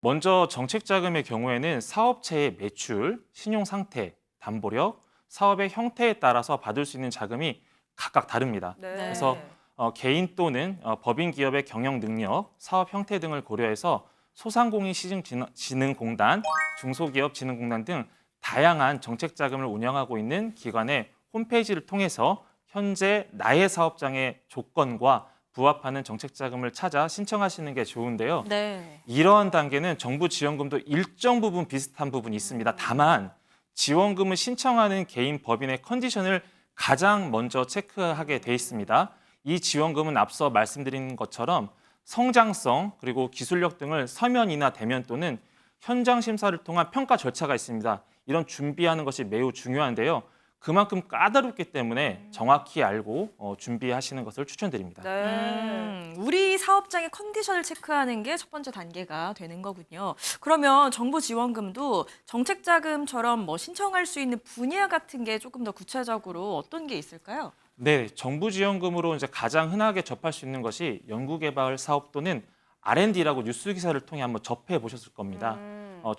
먼저 정책자금의 경우에는 사업체의 매출, 신용 상태, 담보력, 사업의 형태에 따라서 받을 수 있는 자금이 각각 다릅니다. 네. 그래서 개인 또는 법인 기업의 경영 능력, 사업 형태 등을 고려해서 소상공인시장진흥공단, 중소기업진흥공단 등 다양한 정책 자금을 운영하고 있는 기관의 홈페이지를 통해서 현재 나의 사업장의 조건과 부합하는 정책 자금을 찾아 신청하시는 게 좋은데요. 네. 이러한 단계는 정부 지원금도 일정 부분 비슷한 부분이 있습니다. 다만 지원금을 신청하는 개인 법인의 컨디션을 가장 먼저 체크하게 돼 있습니다. 이 지원금은 앞서 말씀드린 것처럼 성장성 그리고 기술력 등을 서면이나 대면 또는 현장 심사를 통한 평가 절차가 있습니다. 이런 준비하는 것이 매우 중요한데요. 그만큼 까다롭기 때문에 정확히 알고 준비하시는 것을 추천드립니다. 네. 우리 사업장의 컨디션을 체크하는 게 첫 번째 단계가 되는 거군요. 그러면 정부 지원금도 정책 자금처럼 뭐 신청할 수 있는 분야 같은 게 조금 더 구체적으로 어떤 게 있을까요? 네, 정부 지원금으로 이제 가장 흔하게 접할 수 있는 것이 연구개발 사업 또는 R&D라고 뉴스 기사를 통해 한번 접해 보셨을 겁니다.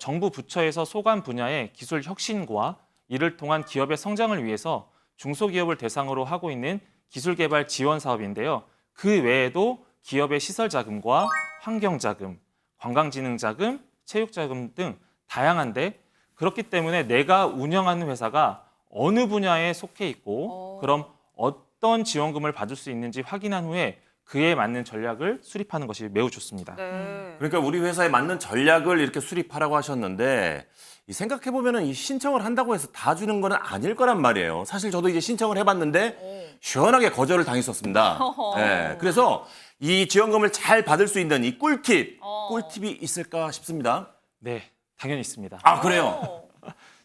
정부 부처에서 소관 분야의 기술 혁신과 이를 통한 기업의 성장을 위해서 중소기업을 대상으로 하고 있는 기술개발 지원 사업인데요. 그 외에도 기업의 시설 자금과 환경 자금, 관광진흥 자금, 체육 자금 등 다양한데 그렇기 때문에 내가 운영하는 회사가 어느 분야에 속해 있고 그럼 어떤 지원금을 받을 수 있는지 확인한 후에 그에 맞는 전략을 수립하는 것이 매우 좋습니다. 네. 그러니까 우리 회사에 맞는 전략을 이렇게 수립하라고 하셨는데 생각해보면 이 신청을 한다고 해서 다 주는 건 아닐 거란 말이에요. 사실 저도 이제 신청을 해봤는데 시원하게 거절을 당했었습니다. 네, 그래서 이 지원금을 잘 받을 수 있는 이 꿀팁이 있을까 싶습니다. 네, 당연히 있습니다. 아, 그래요?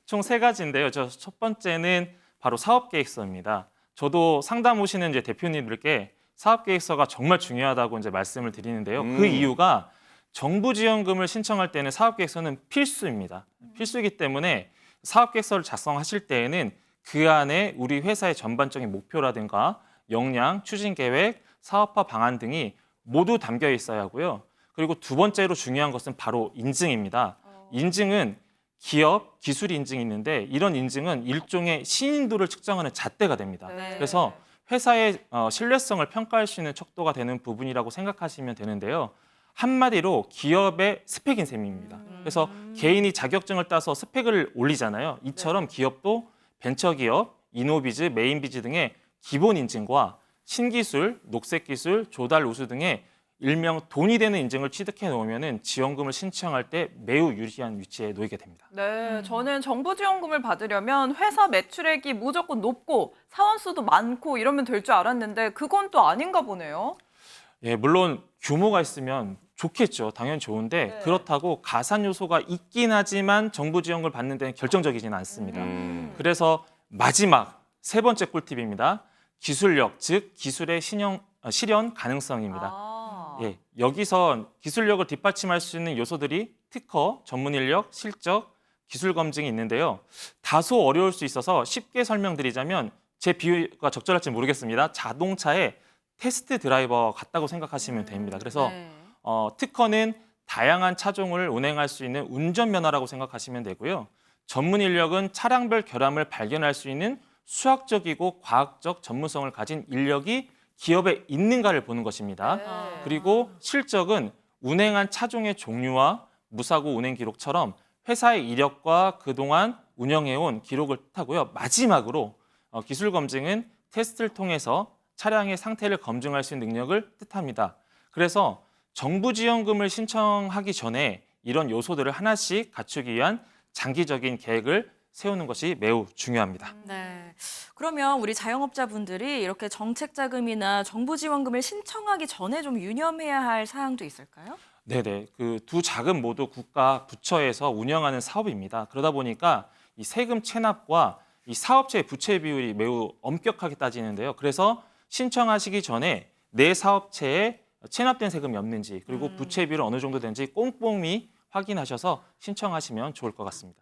총 세 가지인데요. 첫 번째는 바로 사업계획서입니다. 저도 상담 오시는 이제 대표님들께 사업계획서가 정말 중요하다고 이제 말씀을 드리는데요. 그 이유가 정부 지원금을 신청할 때는 사업계획서는 필수입니다. 필수이기 때문에 사업계획서를 작성하실 때에는 그 안에 우리 회사의 전반적인 목표라든가 역량, 추진계획, 사업화 방안 등이 모두 담겨 있어야 하고요. 그리고 두 번째로 중요한 것은 바로 인증입니다. 인증은 기업, 기술 인증이 있는데 이런 인증은 일종의 신인도를 측정하는 잣대가 됩니다. 네. 그래서 회사의 신뢰성을 평가할 수 있는 척도가 되는 부분이라고 생각하시면 되는데요. 한마디로 기업의 스펙인 셈입니다. 그래서 개인이 자격증을 따서 스펙을 올리잖아요. 이처럼 기업도 벤처기업, 이노비즈, 메인비즈 등의 기본 인증과 신기술, 녹색기술, 조달 우수 등의 일명 돈이 되는 인증을 취득해 놓으면 지원금을 신청할 때 매우 유리한 위치에 놓이게 됩니다. 네, 저는 정부 지원금을 받으려면 회사 매출액이 무조건 높고 사원 수도 많고 이러면 될 줄 알았는데 그건 또 아닌가 보네요. 예, 물론 규모가 있으면 좋겠죠. 당연히 좋은데 네. 그렇다고 가산 요소가 있긴 하지만 정부 지원금을 받는 데는 결정적이지는 않습니다. 그래서 마지막 세 번째 꿀팁입니다. 기술력, 즉 기술의 실현 가능성입니다. 예, 여기서 기술력을 뒷받침할 수 있는 요소들이 특허, 전문 인력, 실적, 기술 검증이 있는데요. 다소 어려울 수 있어서 쉽게 설명드리자면 제 비유가 적절할지 모르겠습니다. 자동차의 테스트 드라이버 같다고 생각하시면 됩니다. 그래서 네. 특허는 다양한 차종을 운행할 수 있는 운전면허라고 생각하시면 되고요. 전문 인력은 차량별 결함을 발견할 수 있는 수학적이고 과학적 전문성을 가진 인력이 기업에 있는가를 보는 것입니다. 그리고 실적은 운행한 차종의 종류와 무사고 운행 기록처럼 회사의 이력과 그동안 운영해온 기록을 뜻하고요. 마지막으로 기술 검증은 테스트를 통해서 차량의 상태를 검증할 수 있는 능력을 뜻합니다. 그래서 정부 지원금을 신청하기 전에 이런 요소들을 하나씩 갖추기 위한 장기적인 계획을 세우는 것이 매우 중요합니다. 네. 그러면 우리 자영업자분들이 이렇게 정책 자금이나 정부 지원금을 신청하기 전에 좀 유념해야 할 사항도 있을까요? 네네. 그 두 자금 모두 국가 부처에서 운영하는 사업입니다. 그러다 보니까 이 세금 체납과 이 사업체의 부채 비율이 매우 엄격하게 따지는데요. 그래서 신청하시기 전에 내 사업체에 체납된 세금이 없는지 그리고 부채 비율은 어느 정도 되는지 꼼꼼히 확인하셔서 신청하시면 좋을 것 같습니다.